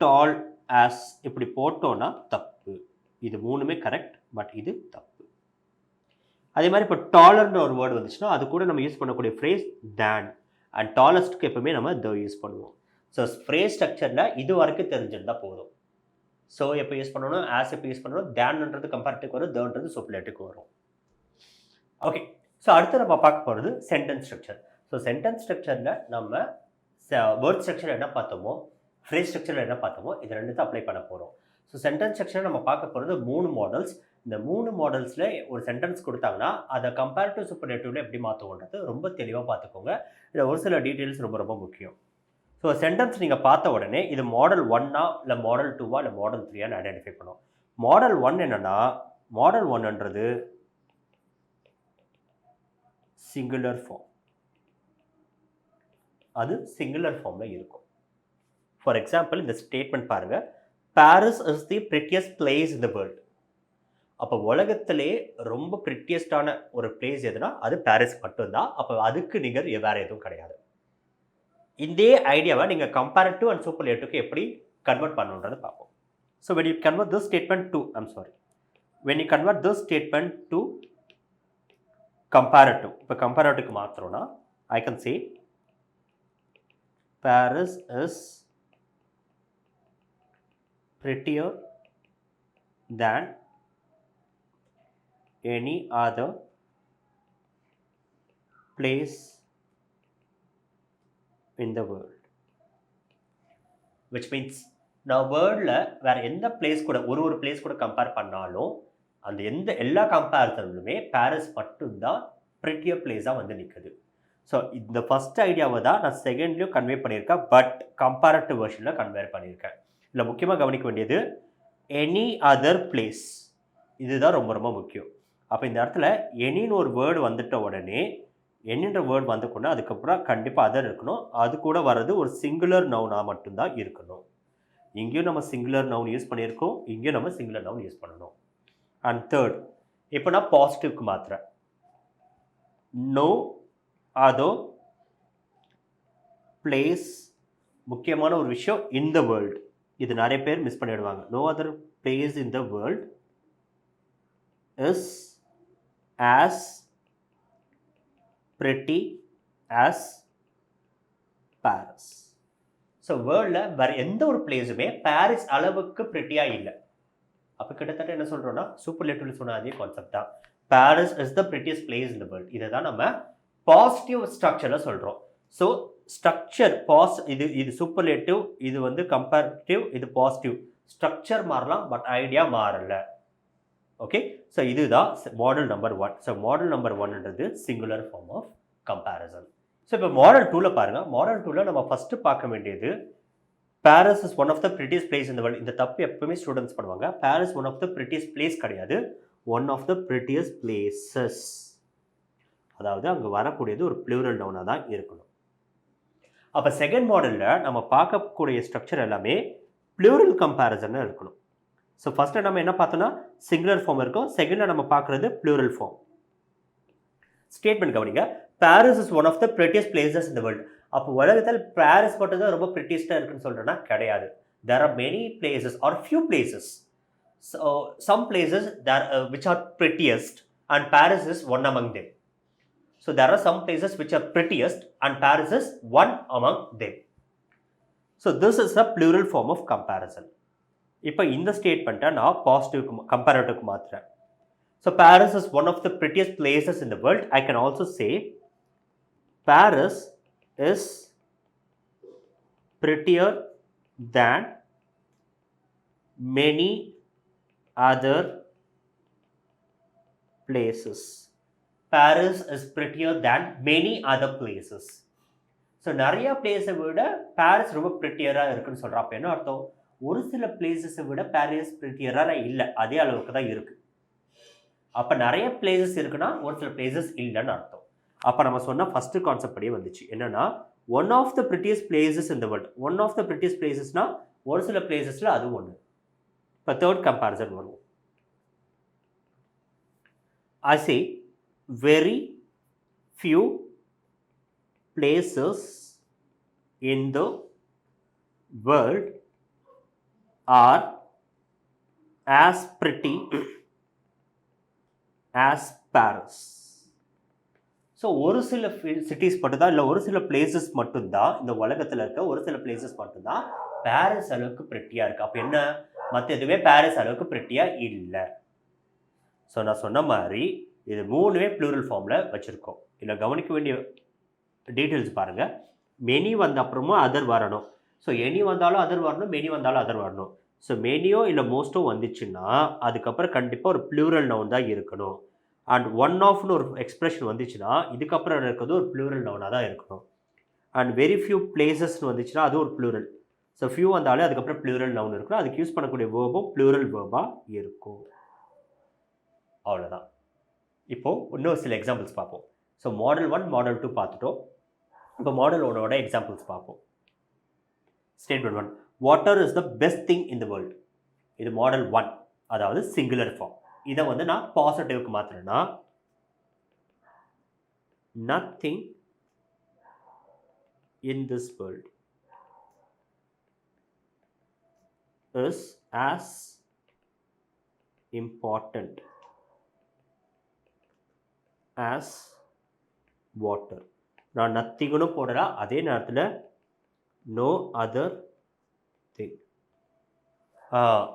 டால் ஆஸ் இப்படி போட்டோன்னா தப்பு. இது 3மே கரெக்ட், பட் இது தப்பு. அதே மாதிரி இப்போ டாலர்ன்ற ஒரு வேர்டு வந்துச்சுன்னா அது கூட நம்ம யூஸ் பண்ணக்கூடிய ஃப்ரேஸ் தேன், அண்ட் டாலஸ்ட்டுக்கு எப்பவுமே நம்ம த யூஸ் பண்ணுவோம். ஸோ ஃப்ரேஸ் ஸ்ட்ரக்சரில் இது வரைக்கும் தெரிஞ்சிருந்தால் போதும். ஸோ எப்போ யூஸ் பண்ணணும், ஆஸ் எப்போ யூஸ் பண்ணணும், தேன்ன்றது கம்பேரிட்டிவ் வரும், தன்றது சூப்பர்லேட்டிவ்க்கு வரும். ஓகே, ஸோ அடுத்து நம்ம பார்க்க போகிறது சென்டென்ஸ் ஸ்ட்ரக்சர். ஸோ சென்டென்ஸ் ஸ்ட்ரக்சரில் நம்ம வேர்ட் ஸ்ட்ரக்சர் என்ன பார்த்தோமோ, ஃப்ரேஸ் ஸ்ட்ரக்சரில் என்ன பார்த்தோமோ, இது 2 அப்ளை பண்ண போகிறோம். ஸோ சென்டென்ஸ் ஸ்ட்ரக்சர் நம்ம பார்க்க போகிறது 3 மாடல்ஸ். இந்த 3 மாடல்ஸில் ஒரு சென்டென்ஸ் கொடுத்தாங்கன்னா அதை கம்பேரிட்டிவ் சூப்பர்லேட்டிவ்ல எப்படி மாற்றுவோன்றது ரொம்ப தெளிவாக பார்த்துக்கோங்க. இதில் ஒரு சில டீட்டெயில்ஸ் ரொம்ப ரொம்ப முக்கியம். ஸோ சென்டென்ஸ் நீங்கள் பார்த்த உடனே இது மாடல் 1ஆ இல்லை மாடல் 2ஆ இல்லை மாடல் 3ஆன்னு ஐடென்டிஃபை பண்ணும். மாடல் 1 என்னென்னா, மாடல் 1ன்றது சிங்குலர் ஃபார்ம், அது சிங்குலர் ஃபார்மில் இருக்கும். ஃபார் எக்ஸாம்பிள் இந்த ஸ்டேட்மெண்ட் பாருங்கள், Paris is the prettiest place in the world. அப்போ உலகத்திலே ரொம்ப பிரிட்டியஸ்டான ஒரு பிளேஸ் எதுனா அது பாரிஸ் மட்டும்தான். அப்போ அதுக்கு நிகர் வேறு எதுவும் கிடையாது. இதே ஐடியாவை நீங்கள் கம்பேரிட்டிவ் அண்ட் சூப்பர்லேட்டிவ்க்கு எப்படி கன்வெர்ட் பண்ணுன்றது பார்ப்போம். So when you convert this statement to, when you convert this statement to comparative, இப்போ கம்பேரிட்டிவ்க்கு மாத்திரம்னா I can say Paris is prettier than any other place in the world. Which means நான் வேர்ல்டில் வேறு எந்த place கூட ஒரு place கூட compare பண்ணாலும் அந்த எல்லா கம்பேரிசன்லுமே பாரிஸ் மட்டும்தான் ப்ரிட்டியர் பிளேஸாக வந்து நிற்குது. ஸோ இந்த ஃபஸ்ட் ஐடியாவை தான் நான் செகண்ட்லேயும் கன்வே பண்ணியிருக்கேன், பட் கம்பேரிட்டிவ் வெர்ஷனில் கன்வே பண்ணியிருக்கேன். இதில் முக்கியமாக கவனிக்க வேண்டியது எனி அதர் பிளேஸ், இதுதான் ரொம்ப ரொம்ப முக்கியம். அப்போ இந்த இடத்துல எனின்னு ஒரு வேர்டு வந்துட்ட உடனே என்னன்ற வேர்டு வந்துக்கொண்டு அதுக்கப்புறம் கண்டிப்பாக அதர் இருக்கணும். அது கூட வர்றது ஒரு சிங்குலர் நவுனாக மட்டும்தான் இருக்கணும். இங்கேயும் நம்ம சிங்குலர் நவுன் யூஸ் பண்ணியிருக்கோம், இங்கேயும் நம்ம சிங்குலர் நவுன் யூஸ் பண்ணணும். அண்ட் தேர்ட், இப்போ நான் பாசிட்டிவ்க்கு மாத்திரேன். நோ அதோ பிளேஸ், முக்கியமான ஒரு விஷயம் இன் த வேர்ல்டு, இது நிறைய பேர் மிஸ் பண்ணிடுவாங்க. No other place in the world is as pretty as Paris. So வேர்ல்டில் வேறு எந்த ஒரு பிளேஸுமே பாரிஸ் அளவுக்கு ப்ரிட்டியாக இல்லை. அப்போ கிட்டத்தட்ட என்ன சொல்கிறோன்னா சூப்பர்லேட்டிவ்ல சொன்ன அதே கான்செப்ட் தான். Paris is the prettiest place in the world. இதை தான் நம்ம பாசிட்டிவ் ஸ்ட்ரக்சரில் சொல்கிறோம். ஸோ ஸ்ட்ரக்சர் இது சூப்பர்லேட்டிவ், இது வந்து கம்பேரிட்டிவ், இது பாசிட்டிவ். ஸ்ட்ரக்சர் மாறலாம், பட் ஐடியா மாறலை. ஓகே, ஸோ இதுதான் model number 1. So model number 1ன்றது singular form of comparison. So இப்போ மாடல் 2ல் பாருங்கள். மாடல் 2ல் நம்ம ஃபஸ்ட்டு பார்க்க வேண்டியது Paris is one of the prettiest place இந்த வேர்ல்டு. இந்த தப்பு எப்பவுமே ஸ்டூடெண்ட்ஸ் பண்ணுவாங்க. Paris one of the prettiest place கிடையாது, one of the prettiest places. அதாவது அங்கே வரக்கூடியது ஒரு ப்ளூரல் நவுனாக தான் இருக்கணும். அப்போ செகண்ட் மாடலில் நம்ம பார்க்கக்கூடிய ஸ்ட்ரக்சர் எல்லாமே ப்ளூரல் கம்பேரிசனாக இருக்கணும். ஸோ ஃபஸ்ட்டில் நம்ம என்ன பார்த்தோன்னா சிங்குலர் ஃபார்ம் இருக்கும், செகண்டில் நம்ம பார்க்குறது ப்ளூரல் ஃபார்ம். ஸ்டேட்மெண்ட் கவனிங்க, Paris is one of the prettiest places in the world. அப்போ உலகத்தில் பாரிஸ் மட்டும் தான் ரொம்ப பிரிட்டிஸ்டாக இருக்குன்னு சொல்கிறேன்னா கிடையாது. There are many places or few places. So, some places that which are prettiest and Paris is one among them. So there are some places which are prettiest and Paris is one among them. So this is a plural form of comparison. இப்போ இந்த ஸ்டேட்மெண்ட்டை நான் positive கம்பேரேட்டிவ்க்கு மாற்றுறேன். So Paris is one of the prettiest places in the world. I can also say Paris is prettier than many other places. Paris is prettier than many other places. So நிறைய பிளேஸை விட Paris ரொம்ப ப்ரிட்டியராக இருக்குன்னு சொல்கிறோம். அப்போ என்ன அர்த்தம்? ஒரு சில பிளேசஸை விட பாரிஸ் ப்ரிட்டியராக இல்லை, அதே அளவுக்கு தான் இருக்குது. அப்போ நிறைய பிளேசஸ் இருக்குன்னா ஒரு சில பிளேசஸ் இல்லைன்னு அர்த்தம். அப்போ நம்ம சொன்ன ஃபஸ்ட்டு கான்செப்ட் படியே வந்துச்சு. என்னென்னா one of the prettiest places in the world. One of the prettiest பிளேசஸ்னால் ஒரு சில பிளேசஸில் அது ஒன்று. இப்போ தேர்ட் கம்பேரிசன் வருவோம். I say very few places in the world are as pretty as Paris. So ஒரு சில சிட்டிஸ் மட்டும்தான், இல்லை ஒரு சில பிளேசஸ் மட்டும்தான், இந்த உலகத்தில் இருக்க ஒரு சில பிளேசஸ் மட்டும்தான் பாரிஸ் அளவுக்கு ப்ரிட்டியாக இருக்குது. அப்போ என்ன, மற்ற எதுவுமே பாரிஸ் அளவுக்கு ப்ரிட்டியாக இல்லை. ஸோ நான் சொன்ன மாதிரி இது மூணுமே ப்ளூரல் ஃபார்மில் வச்சுருக்கோம். இதில் கவனிக்க வேண்டிய டீட்டெயில்ஸ் பாருங்கள். மெனி வந்த அப்புறமும் அதர் வரணும். ஸோ எனி வந்தாலும் அதர் வரணும், மெனி வந்தாலும் அதர் வரணும். ஸோ மெனியோ இல்லை மோஸ்ட்டோ வந்துச்சுன்னா அதுக்கப்புறம் கண்டிப்பாக ஒரு ப்ளூரல் நவுன் தான் இருக்கணும். அண்ட் ஒன் ஆஃப்னு ஒரு எக்ஸ்பிரஷன் வந்துச்சுன்னா இதுக்கப்புறம் இருக்கிறது ஒரு ப்ளூரல் நவுனாக தான் இருக்கணும். அண்ட் வெரி ஃபியூ பிளேசஸ்னு வந்துச்சுன்னா அது ஒரு ப்ளூரல். ஸோ ஃபியூ வந்தாலே அதுக்கப்புறம் ப்ளூரல் நவுன் இருக்கணும். அதுக்கு யூஸ் பண்ணக்கூடிய வேர்பும் ப்ளூரல் வேர்பாக இருக்கும். அவ்வளோதான். இப்போது இன்னும் சில எக்ஸாம்பிள்ஸ் பார்ப்போம். ஸோ மாடல் 1 மாடல் 2 பார்த்துட்டோம். இப்போ மாடல் 1ஓட எக்ஸாம்பிள்ஸ் பார்ப்போம். Statement 1, water is the best thing in the world. இது மாடல் 1, அதாவது சிங்குலர் ஃபார்ம். இதை வந்து நான் பாசிட்டிவ்க்கு மாற்றுறேன்னா nothing in this world is as important as water. நான் நத்திங்னு போடலாம், அதே நேரத்தில் நோ அதர் திங்.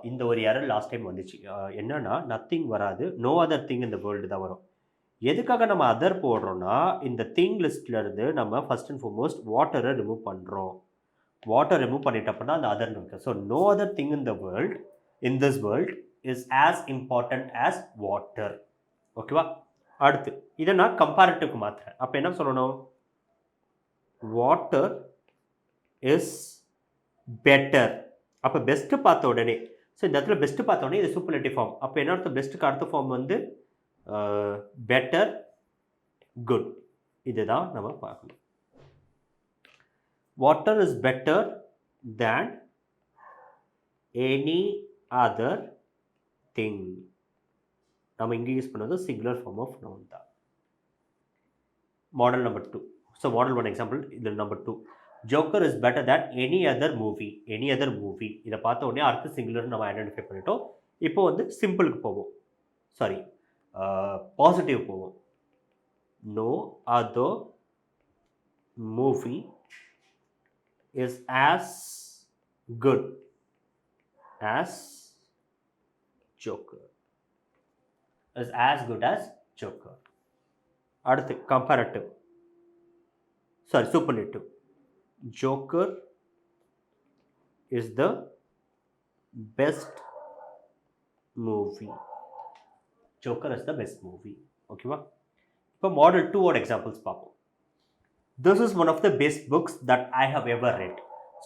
இந்த ஒரு எரர் லாஸ்ட் டைம் வந்துச்சு. என்னன்னா நத்திங் வராது, நோ அதர் திங் இந்த வேர்ல்டு தான் வரும். எதுக்காக நம்ம அதர் போடுறோன்னா இந்த திங் லிஸ்ட்லேருந்து நம்ம ஃபர்ஸ்ட் அண்ட் ஃபார்மோஸ்ட் வாட்டரை ரிமூவ் பண்ணுறோம். வாட்டர் ரிமூவ் பண்ணிட்டப்போ தான் அந்த அதர் இருக்குது. So no other thing in the world, in this world is as important as water. ஓகேவா? அடுத்து இதை நான் கம்பேரிட்டிவ்க்கு மாற்றுறேன். அப்போ என்ன சொல்லணும்? Water is better. அப்போ பெஸ்ட்டு பார்த்த உடனே, ஸோ இந்த இடத்துல பெஸ்ட்டு பார்த்த உடனே இது சூப்பர்லேட்டிவ் ஃபார்ம். அப்போ என்ன அர்த்தம்? பெஸ்ட்டுக்கு அடுத்த ஃபார்ம் வந்து பெட்டர், குட். இதுதான் நம்ம பார்க்கணும். Water is better than any other thing. நம்ம இங்கே யூஸ் பண்ணது சிங்குலர் ஃபார்ம் ஆஃப் நவுன் தான். Model number 2. So model 1 example, இது number 2. Joker is better than any other movie. Any other movie இதை பார்த்த உடனே அடுத்த சிங்குலர் நம்ம ஐடென்டிஃபை பண்ணிட்டோம். இப்போ வந்து சிம்பிளுக்கு போவோம், சாரி பாசிட்டிவ் போவோம். No other movie is as good as Joker. is as good as Joker. அடுத்து comparative, sorry superlative. Joker is the best movie. Joker is the best movie. ஓகேவா? இப்போ மாடல் 2ஓட எக்ஸாம்பிள்ஸ் பார்ப்போம். This is one of the best books that I have ever read.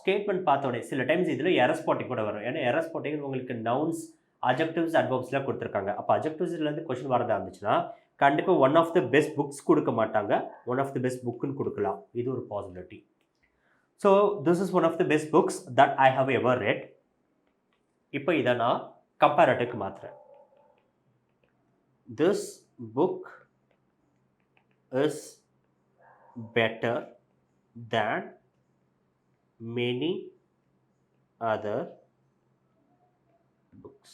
Statement பார்த்தோன்னே சில times இதில் error spotting கூட வரும். ஏன்னா error spotting உங்களுக்கு நவுன்ஸ், அஜெக்டிவ்ஸ், அட்வர்ப்ஸ்லாம் கொடுத்துருக்காங்க. அப்போ அஜெக்டிவ்ஸ்லேருந்து கொஸ்டின் வரதா இருந்துச்சுன்னா கண்டிப்பாக one of the best books கொடுக்க மாட்டாங்க, ஒன் ஆஃப் த பெஸ்ட் புக்குன்னு கொடுக்கலாம். இது ஒரு possibility. So this is one of the best books that I have ever read. இப்போ இதை நான் கம்பேரட்டிவ்க்கு மாற்றுறேன். This book is better than many other books.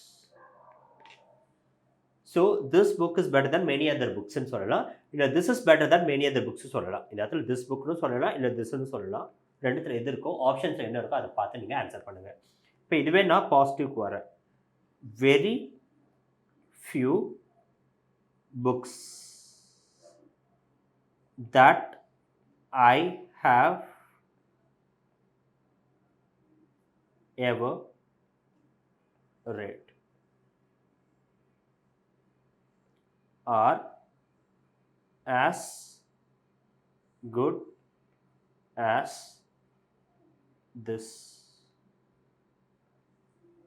So this book is better than many other booksன்னு சொல்லலாம், இல்லை this is better than many other books சொல்லலாம். இந்த இடத்துல திஸ் புக்னு சொல்லலாம், இல்லை திஸ்ன்னு சொல்லலாம். ரெண்டுத்தில் எது இருக்கோ, ஆப்ஷன்ஸ் என்ன இருக்கோ அதை பார்த்து நீங்கள் ஆன்சர் பண்ணுங்கள். இப்போ இதுவே நான் பாசிட்டிவ்க்கு வரேன். Very few books that I have ever read are as good as this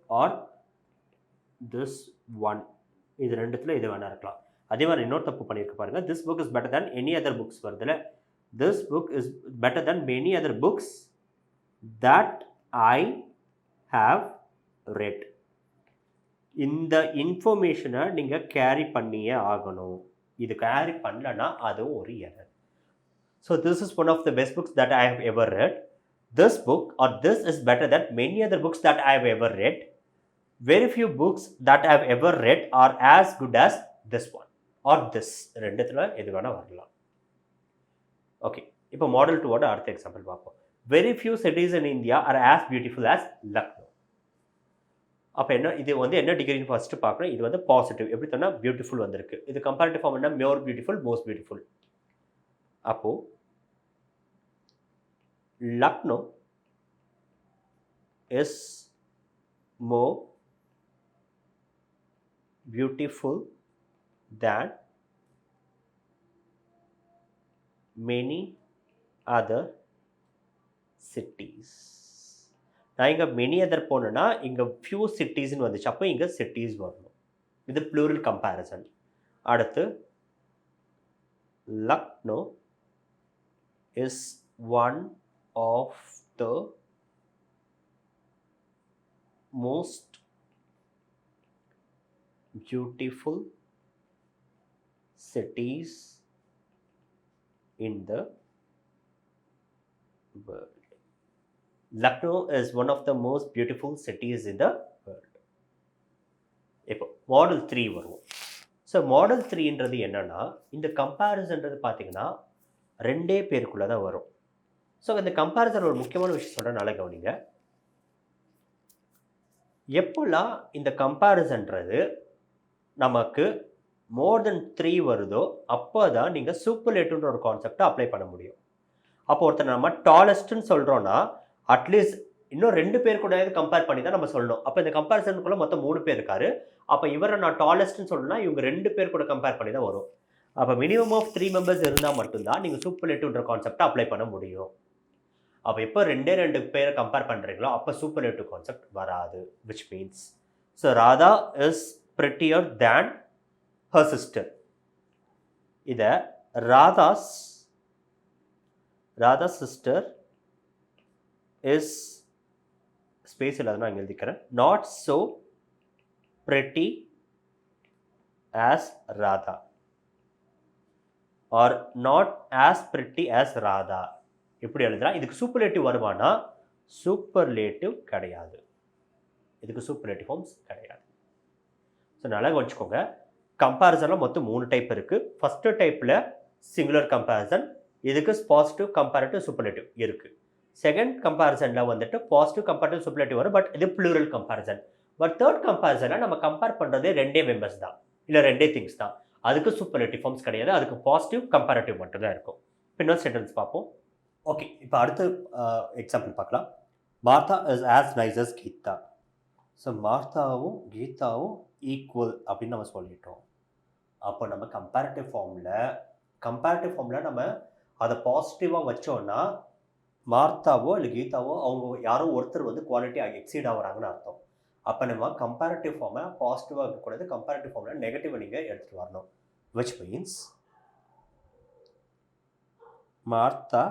or this one. இது ரெண்டுத்தில் இது வேணா இருக்கலாம். அதே மாதிரி இன்னொரு தப்பு பண்ணியிருக்கு பாருங்க. This book is better than any other books வருதுல. This book is better than many other books that I have read. இந்த இன்ஃபர்மேஷனை நீங்கள் கேரி பண்ணியே ஆகணும். இது கேரி பண்ணலன்னா அதுவும் ஒரு error. So this is one of the best books that I have ever read. This book are this is better than many other books that I have ever read. Very few books that I have ever read are as good as this one or this. ரெண்டுத்தில் எது வேணால் வரலாம். Okay, இப்போ model 2 அடுத்த example பார்ப்போம். Very few cities in India are as beautiful as Lucknow. அப்போ என்ன, இது வந்து என்ன டிகிரின்னு ஃபர்ஸ்ட் பார்க்குறோம். இது வந்து பாசிட்டிவ். எப்படி சொன்னால் பியூட்டிஃபுல் வந்திருக்கு. இது கம்பேரிட்டிவ் ஃபார்ம் என்ன, மோர் பியூட்டிஃபுல், மோஸ்ட் பியூட்டிஃபுல். அப்போது Lucknow is more beautiful than many other cities. நான் இங்கே மெனி அதர் போனேன்னா இங்கே ஃபியூ சிட்டிஸ்ன்னு வந்துச்சு. அப்போ இங்கே சிட்டிஸ் வரணும். இது ப்ளூரல் கம்பேரிசன். அடுத்து Lucknow is one of the most beautiful cities in the world. Lucknow is one of the most beautiful cities in the world. இப்போ மாடல் 3 வருவோம். ஸோ மாடல் 3ன்றது என்னன்னா, இந்த கம்பேரிசன்றது பார்த்தீங்கன்னா ரெண்டே பேருக்குள்ளே தான் வரும். ஸோ இந்த கம்பேரிசன் ஒரு முக்கியமான விஷயம் சொல்கிறேன், நல்லா கவனிங்க. எப்போல்லாம் இந்த கம்பேரிசன்றது நமக்கு மோர் தென் 3 வருதோ அப்போ தான் நீங்கள் சூப்பர்லேட்டிவ்ன்ற ஒரு கான்செப்டை அப்ளை பண்ண முடியும். அப்போ ஒருத்தர் நம்ம டாலஸ்ட்னு சொல்கிறோன்னா அட்லீஸ்ட் இன்னும் 2 பேர் கூட கம்பேர் பண்ணி தான் நம்ம சொல்லணும். அப்போ இந்த கம்பேரிசனுக்குள்ளே மொத்தம் 3 பேர் இருக்காரு. அப்போ இவரை நான் டாலஸ்ட்னு சொல்லணும்னா இவங்க 2 பேர் கூட கம்பேர் பண்ணி தான் வரும். அப்போ மினிமம் ஆஃப் 3 மெம்பர்ஸ் இருந்தால் மட்டும்தான் நீங்கள் சூப்பர்லேட்டிவ்ன்ற கான்செப்டை அப்ளை பண்ண முடியும். அப்போ எப்போ 2 பேரை கம்பேர் பண்ணுறீங்களோ அப்போ சூப்பர்லேட்டிவ் கான்செப்ட் வராது. Which means so Radha is prettier than her sister. இதை ராதா's sister is ஸ்பேஸ் இல்லாத இங்கே எழுதிக்கிறேன், not so pretty as Radha or not as pretty as Radha. இப்படி எழுதுறா. இதுக்கு சூப்பர்லேட்டிவ் வருமானா? சூப்பர்லேட்டிவ் கிடையாது. இதுக்கு சூப்பர்லேட்டிவ் ஃபார்ம்ஸ் கிடையாது. ஸோ நல்லா வச்சுக்கோங்க. கம்பேரிசனில் மொத்தம் 3 டைப் இருக்குது. ஃபஸ்ட்டு டைப்பில் சிங்குலர் கம்பேரிசன், இதுக்கு பாசிட்டிவ் கம்பேரிட்டிவ் சூப்பர்லேட்டிவ் இருக்குது. செகண்ட் கம்பேரிசனில் வந்துட்டு பாசிட்டிவ் கம்பேரிட்டிவ் சூப்பர்லேட்டிவ் வரும், பட் இது ப்ளூரல் கம்பேரிசன். பட் தேர்ட் கம்பேரிசனில் நம்ம கம்பேர் பண்ணுறதே 2 மெம்பர்ஸ் தான், இல்லை 2 திங்ஸ் தான். அதுக்கு சூப்பர்லேட்டிவ் ஃபார்ம்ஸ் கிடையாது, அதுக்கு பாசிட்டிவ் கம்பேரிட்டிவ் மட்டும் தான் இருக்கும். இப்போ இன்னொரு சென்டென்ஸ் பார்ப்போம். ஓகே, இப்போ அடுத்த எக்ஸாம்பிள் பார்க்கலாம். Martha is as nice as Geeta. So மார்த்தாவும் கீதாவும் ஈக்குவல் அப்படின்னு நம்ம சொல்லிட்டோம். அப்போ நம்ம கம்பேரிட்டிவ் ஃபார்மில் நம்ம அதை பாசிட்டிவாக வச்சோன்னா மார்த்தாவோ இல்லை கீதாவோ அவங்க யாரோ ஒருத்தர் வந்து குவாலிட்டி எக்ஸீட் ஆகுறாங்கன்னு அர்த்தம். அப்போ நம்ம கம்பேரிட்டிவ் ஃபார்மை பாசிட்டிவாக இருக்கக்கூடாது, கம்பேரிட்டிவ் ஃபார்மில் நெகட்டிவை நீங்கள் எடுத்துகிட்டு வரணும். Which means Martha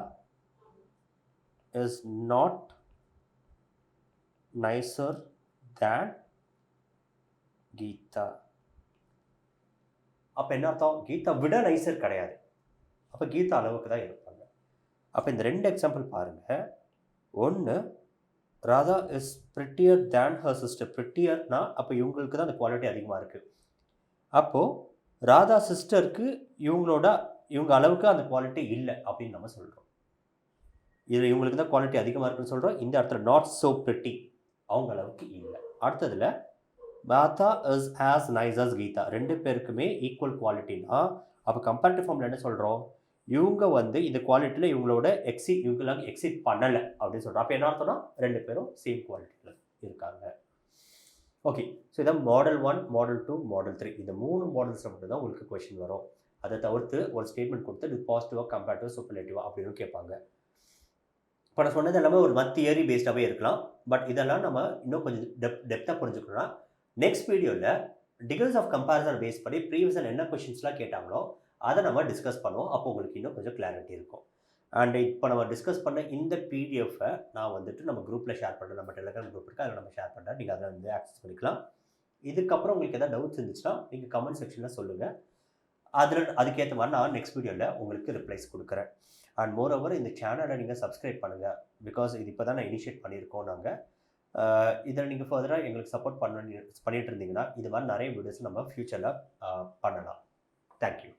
is not nicer than Geeta. அப்போ என்ன அர்த்தம்? கீதா விட நைசர் கிடையாது. அப்போ கீதா அளவுக்கு தான் இருப்பாங்க. அப்போ இந்த 2 எக்ஸாம்பிள் பாருங்கள். ஒன்று, Radha is prettier than her sister. பிரிட்டியர்னா அப்போ இவங்களுக்கு தான் அந்த குவாலிட்டி அதிகமாக இருக்குது. அப்போது ராதா சிஸ்டருக்கு இவங்க அளவுக்கு அந்த குவாலிட்டி இல்லை அப்படின்னு நம்ம சொல்கிறோம். இது இவங்களுக்கு தான் குவாலிட்டி அதிகமாக இருக்குன்னு சொல்கிறோம். இந்த இடத்துல நாட் ஸோ பிரிட்டி, அவங்க அளவுக்கு இல்லை. அடுத்ததில் பாத்தா is as nice as Geeta. 2 பேருக்குமே ஈக்குவல் குவாலிட்டினா அப்போ கம்பேரிட்டிவ் ஃபார்மில் என்ன சொல்கிறோம்? இவங்க இந்த குவாலிட்டியில் இவங்களாம் எக்ஸிட் பண்ணலை அப்படின்னு சொல்கிறோம். அப்போ என்ன அர்த்தம்னா 2 பேரும் சேம் குவாலிட்டியில் இருக்காங்க. ஓகே, ஸோ இதான் மாடல் 1, மாடல் 2, மாடல் 3. இந்த 3 மாடல்ஸில் மட்டும் தான் உங்களுக்கு கொஷின் வரும். அதை தவிர்த்து ஒரு ஸ்டேட்மெண்ட் கொடுத்து இது பாசிட்டிவாக, கம்பேரிட்டிவ், சூப்பர்லேட்டிவா அப்படின்னு கேட்பாங்க. இப்போ நான் சொன்னது எல்லாமே ஒரு தியரி பேஸ்டாகவே இருக்கலாம். பட் இதெல்லாம் நம்ம இன்னும் கொஞ்சம் டெப்த்தாக புரிஞ்சுக்கணும்னா நெக்ஸ்ட் வீடியோவில் டிகிரிஸ் ஆஃப் கம்பேரிசன் பேஸ் பண்ணி ப்ரீவியஸாக என்ன கொஷின்ஸ்லாம் கேட்டாங்களோ அதை நம்ம டிஸ்கஸ் பண்ணுவோம். அப்போ உங்களுக்கு இன்னும் கொஞ்சம் கிளாரிட்டி இருக்கும். அண்ட் இப்போ நம்ம டிஸ்கஸ் பண்ண இந்த பிடிஎஃப்பை நான் நம்ம குரூப்பில் ஷேர் பண்ணுறேன். நம்ம டெலிகிராம் குரூப் இருக்குது, அதில் நம்ம ஷேர் பண்ணுறேன். நீங்கள் அதை ஆக்சஸ் பண்ணிக்கலாம். இதுக்கப்புறம் உங்களுக்கு எதாவது டவுட்ஸ் இருந்துச்சுன்னா நீங்கள் கமெண்ட் செக்ஷனில் சொல்லுங்கள். அதுக்கேற்ற மாதிரி நான் நெக்ஸ்ட் வீடியோவில் உங்களுக்கு ரிப்ளைஸ் கொடுக்குறேன். அண்ட் மோர் ஓவர் இந்த சேனலை நீங்கள் சப்ஸ்கிரைப் பண்ணுங்கள். பிகாஸ் இது இப்போ தான் நான் இனிஷியேட் பண்ணியிருக்கோம். நாங்கள் இதில் நீங்கள் ஃபர்தராக எங்களுக்கு சப்போர்ட் பண்ணிட்டு இருந்தீங்கன்னா இது மாதிரி நிறைய வீடியோஸ் நம்ம ஃப்யூச்சரில் பண்ணலாம். தேங்க்யூ.